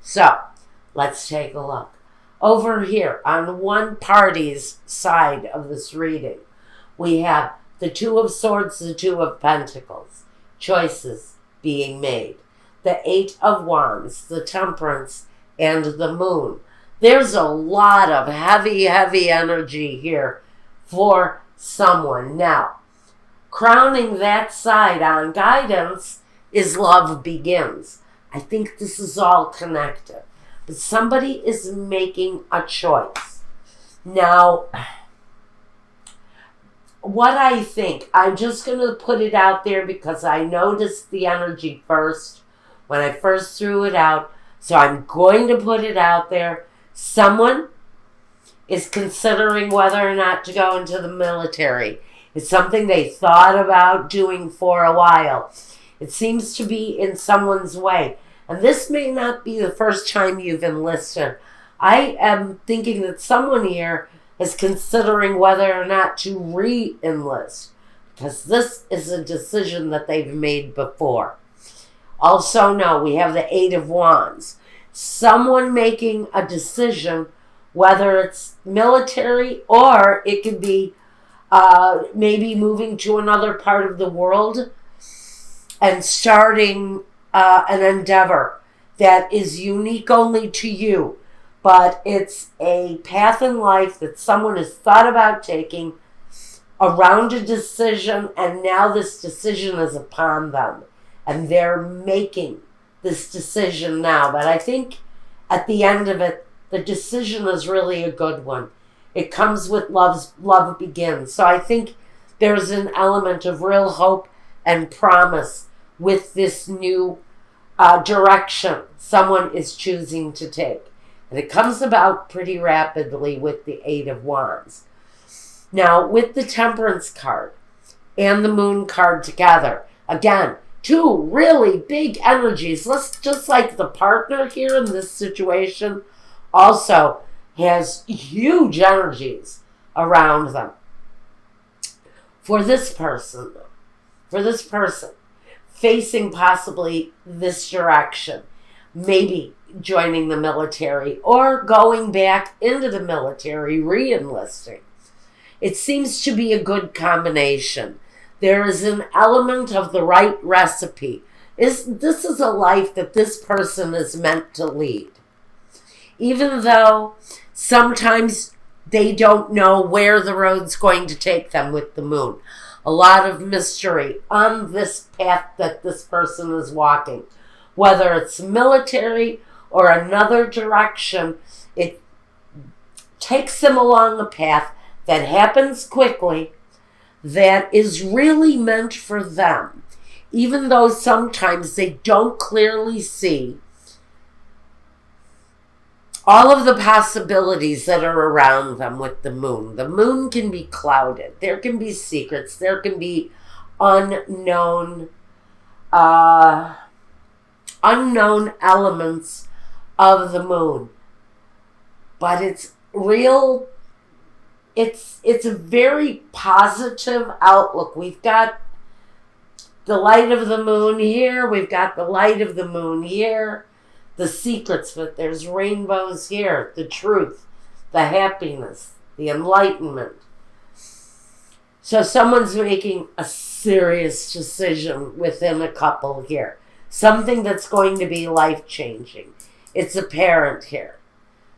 So, let's take a look. Over here, on one party's side of this reading, we have the Two of Swords, the Two of Pentacles, choices being made. The Eight of Wands, the Temperance, and the Moon. There's a lot of heavy, heavy energy here for someone. Now, crowning that side on guidance is Love Begins. I think this is all connected. But somebody is making a choice. Now, what I think, I'm just going to put it out there because I noticed the energy first when I first threw it out. So I'm going to put it out there. Someone is considering whether or not to go into the military. It's something they thought about doing for a while. It seems to be in someone's way. And this may not be the first time you've enlisted. I am thinking that someone here is considering whether or not to re-enlist, because this is a decision that they've made before. Also, no, we have the Eight of Wands. Someone making a decision, whether it's military or it could be maybe moving to another part of the world and starting an endeavor that is unique only to you. But it's a path in life that someone has thought about taking around a decision, and now this decision is upon them. And they're making this decision now. But I think at the end of it, the decision is really a good one. It comes with Love Begins. So I think there's an element of real hope and promise with this new direction someone is choosing to take. And it comes about pretty rapidly with the Eight of Wands. Now, with the Temperance card and the Moon card together, again, two really big energies. Just like the partner here in this situation also has huge energies around them. For this person, facing possibly this direction, maybe joining the military or going back into the military, re-enlisting. It seems to be a good combination. There is an element of the right recipe. This is a life that this person is meant to lead. Even though sometimes they don't know where the road's going to take them with the Moon. A lot of mystery on this path that this person is walking. Whether it's military or another direction, it takes them along a path that happens quickly, that is really meant for them, even though sometimes they don't clearly see all of the possibilities that are around them with the Moon. The Moon can be clouded. There can be secrets. There can be unknown elements of the Moon. But it's real. It's a very positive outlook. We've got the light of the Moon here. We've got the light of the Moon here. The secrets, but there's rainbows here. The truth, the happiness, the enlightenment. So someone's making a serious decision within a couple here. Something that's going to be life-changing. It's apparent here.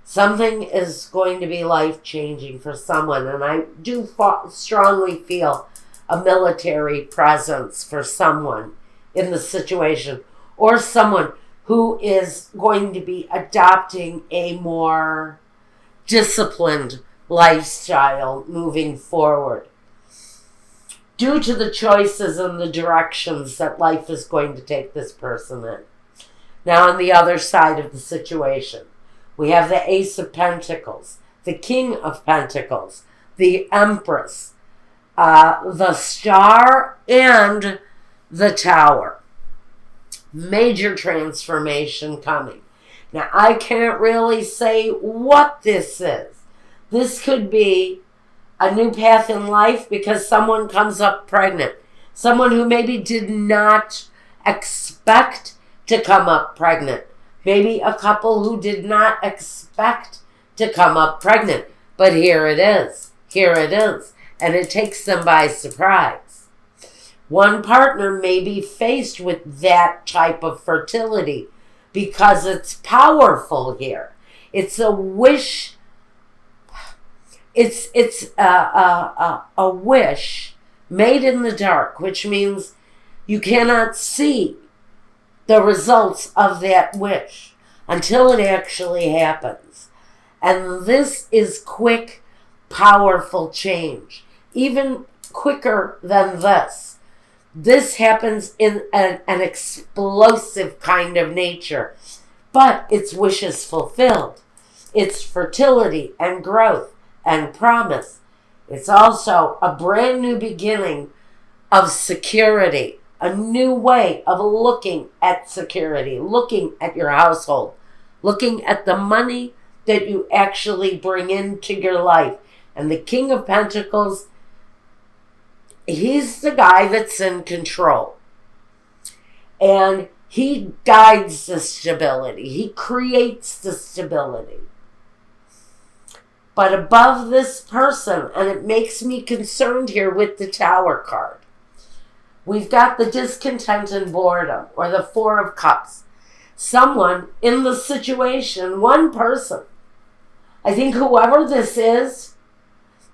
Something is going to be life-changing for someone. And I do strongly feel a military presence for someone in the situation. Or someone who is going to be adopting a more disciplined lifestyle moving forward, due to the choices and the directions that life is going to take this person in. Now, on the other side of the situation, we have the Ace of Pentacles, the King of Pentacles, the Empress, the Star, and the Tower. Major transformation coming. Now, I can't really say what this is. This could be a new path in life because someone comes up pregnant. Someone who maybe did not expect to come up pregnant. Maybe a couple who did not expect to come up pregnant, but here it is. Here it is. And it takes them by surprise. One partner may be faced with that type of fertility because it's powerful here. It's a wish. It's a wish made in the dark, which means you cannot see the results of that wish until it actually happens. And this is quick, powerful change, even quicker than this. This happens in an explosive kind of nature, but it's wishes fulfilled. It's fertility and growth and promise. It's also a brand new beginning of security, a new way of looking at security, looking at your household, looking at the money that you actually bring into your life. And the King of Pentacles, he's the guy that's in control. And he guides the stability. He creates the stability. But above this person, and it makes me concerned here with the Tower card, we've got the discontent and boredom, or the Four of Cups. Someone in the situation, one person, I think whoever this is,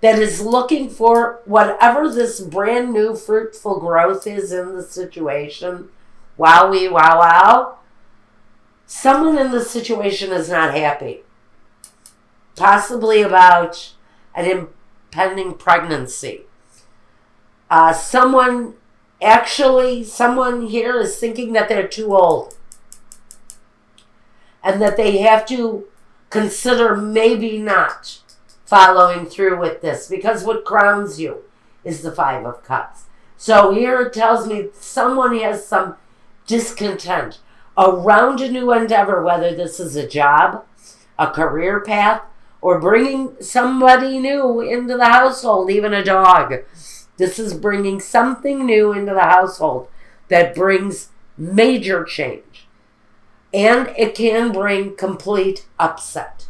that is looking for whatever this brand new fruitful growth is in the situation, wowie, wow, wow, someone in the situation is not happy. Possibly about an impending pregnancy. Someone here is thinking that they're too old and that they have to consider maybe not following through with this, because what crowns you is the Five of Cups. So here it tells me someone has some discontent around a new endeavor, whether this is a job, a career path, or bringing somebody new into the household, even a dog. This is bringing something new into the household that brings major change. And it can bring complete upset.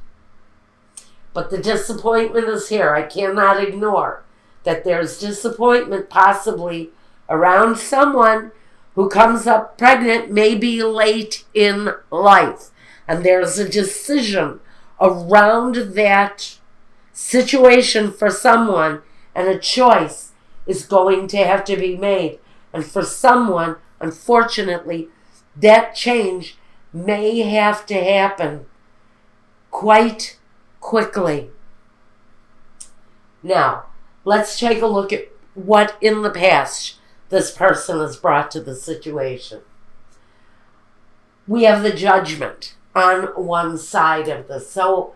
But the disappointment is here. I cannot ignore that there's disappointment possibly around someone who comes up pregnant, maybe late in life. And there's a decision around that situation for someone, and a choice is going to have to be made. And for someone, unfortunately, that change may have to happen quite quickly. Now, let's take a look at what in the past this person has brought to the situation. We have the Judgment on one side of this. So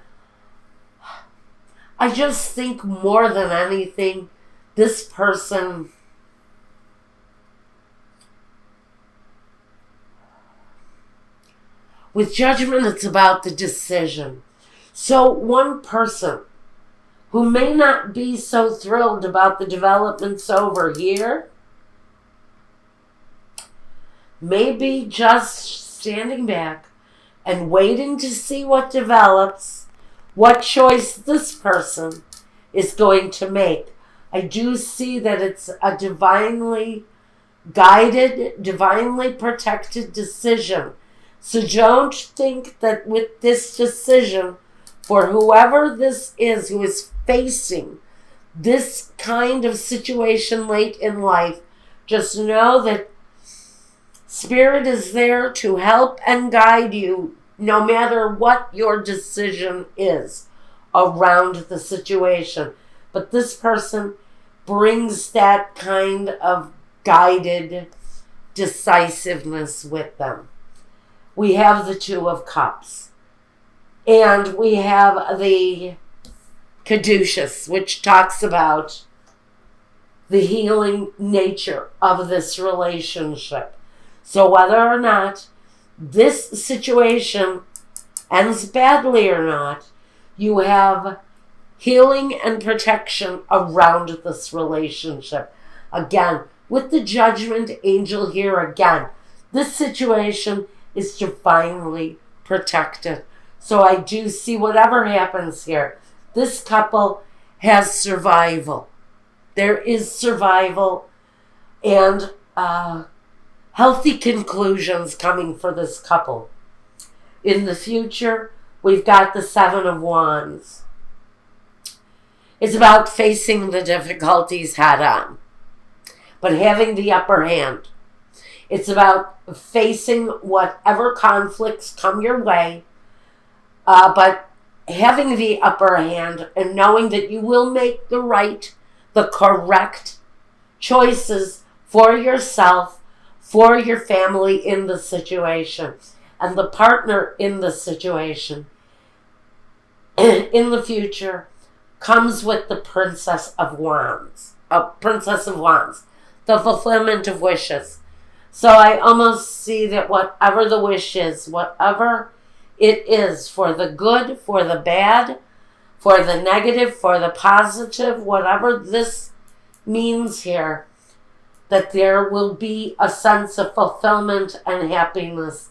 I just think more than anything, this person with Judgment, it's about the decision. So one person who may not be so thrilled about the developments over here may be just standing back and waiting to see what develops, what choice this person is going to make. I do see that it's a divinely guided, divinely protected decision. So don't think that with this decision, for whoever this is who is facing this kind of situation late in life, just know that Spirit is there to help and guide you no matter what your decision is around the situation. But this person brings that kind of guided decisiveness with them. We have the Two of Cups. And we have the Caduceus, which talks about the healing nature of this relationship. So whether or not this situation ends badly or not, you have healing and protection around this relationship. Again, with the Judgment angel here again, this situation is divinely protected. So I do see whatever happens here, this couple has survival. There is survival and healthy conclusions coming for this couple. In the future, we've got the Seven of Wands. It's about facing the difficulties head on, but having the upper hand. It's about facing whatever conflicts come your way, but having the upper hand and knowing that you will make the correct choices for yourself, for your family in the situation, and the partner in the situation in the future comes with the Princess of Wands, the fulfillment of wishes. So I almost see that whatever the wish is, whatever it is, for the good, for the bad, for the negative, for the positive, whatever this means here, that there will be a sense of fulfillment and happiness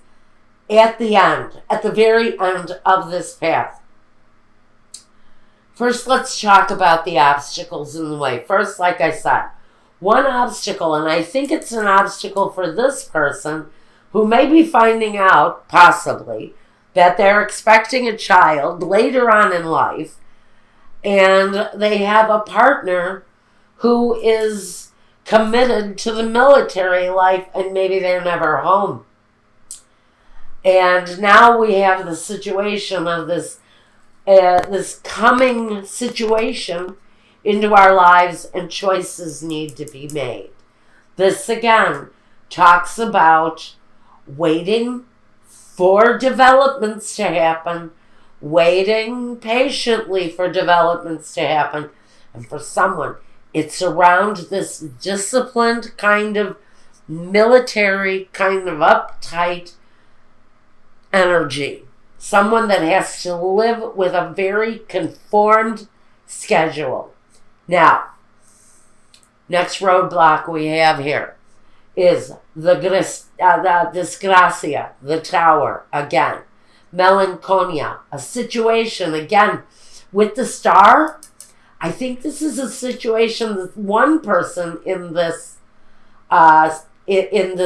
at the end, at the very end of this path. First, let's talk about the obstacles in the way. First, like I said, one obstacle, and I think it's an obstacle for this person who may be finding out, possibly, that they're expecting a child later on in life, and they have a partner who is committed to the military life, and maybe they're never home. And now we have the situation of this coming situation into our lives, and choices need to be made. This again talks about waiting for developments to happen, waiting patiently for developments to happen. And for someone, it's around this disciplined kind of military, kind of uptight energy. Someone that has to live with a very conformed schedule. Now, next roadblock we have here is the disgracia, the tower, again. Melancholia, a situation, again, with the star. I think this is a situation that one person in this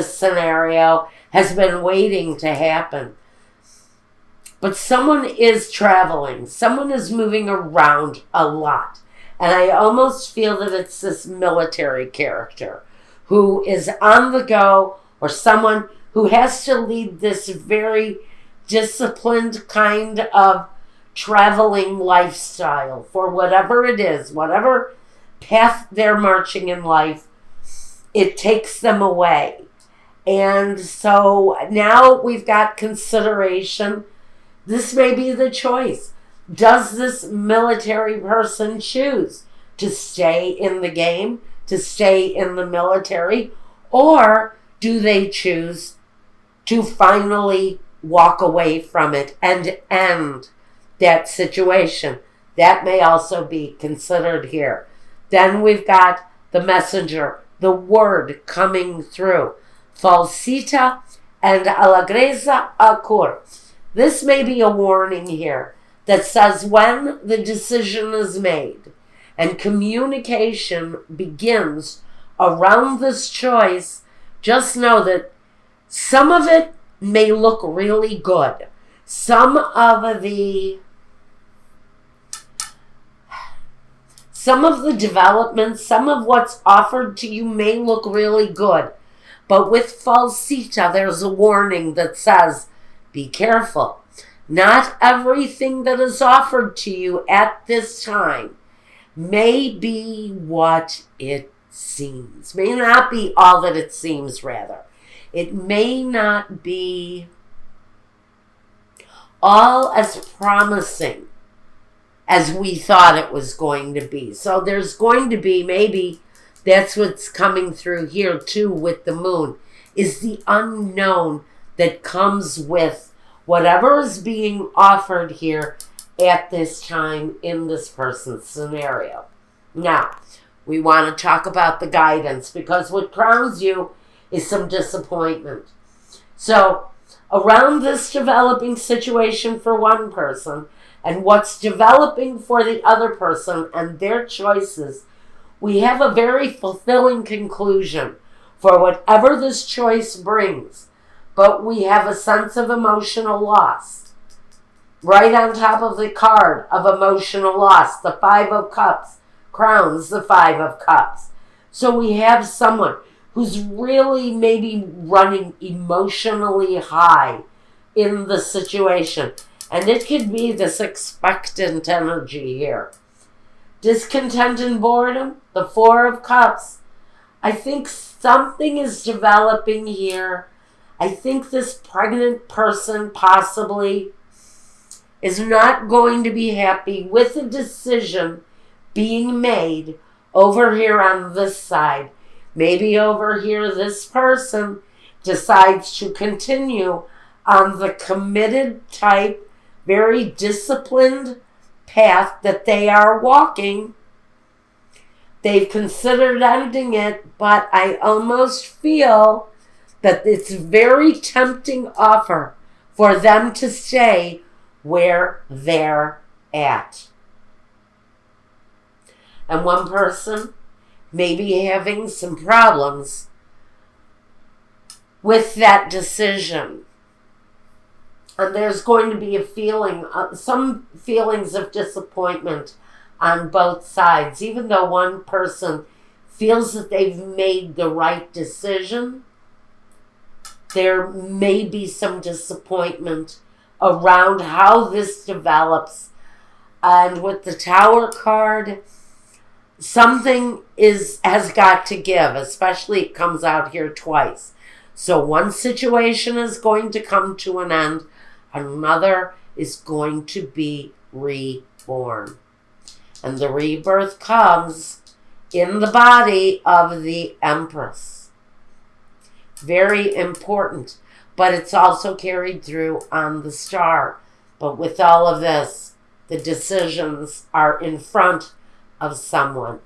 scenario has been waiting to happen. But someone is traveling. Someone is moving around a lot. And I almost feel that it's this military character who is on the go, or someone who has to lead this very disciplined kind of traveling lifestyle for whatever it is, whatever path they're marching in life, it takes them away. And so now we've got consideration. This may be the choice. Does this military person choose to stay in the game, to stay in the military, or do they choose to finally walk away from it and end that situation? That may also be considered here. Then we've got the messenger, the word coming through. Falsita and alagreza acur. This may be a warning here that says when the decision is made and communication begins around this choice, just know that some of it may look really good. Some of the developments, some of what's offered to you may look really good. But with falsita, there's a warning that says, be careful. Not everything that is offered to you at this time may be what it seems. May not be all that it seems, rather. It may not be all as promising as we thought it was going to be. So there's going to be, maybe that's what's coming through here too with the moon, is the unknown that comes with whatever is being offered here at this time in this person's scenario. Now, we want to talk about the guidance, because what crowns you is some disappointment. So, around this developing situation for one person and what's developing for the other person and their choices, we have a very fulfilling conclusion for whatever this choice brings. But we have a sense of emotional loss. Right on top of the card of emotional loss, the Five of Cups crowns the Five of Cups. So we have someone who's really maybe running emotionally high in the situation. And it could be this expectant energy here. Discontent and boredom, the Four of Cups. I think something is developing here. I think this pregnant person possibly is not going to be happy with a decision being made over here on this side. Maybe over here this person decides to continue on the committed type, very disciplined path that they are walking. They've considered ending it, but I almost feel that it's a very tempting offer for them to stay where they're at. And one person may be having some problems with that decision. And there's going to be a feeling, some feelings of disappointment on both sides. Even though one person feels that they've made the right decision, there may be some disappointment around how this develops. And with the Tower card, something has got to give, especially it comes out here twice. So one situation is going to come to an end, another is going to be reborn. And the rebirth comes in the body of the Empress. Very important, but it's also carried through on the star. But with all of this, the decisions are in front of someone.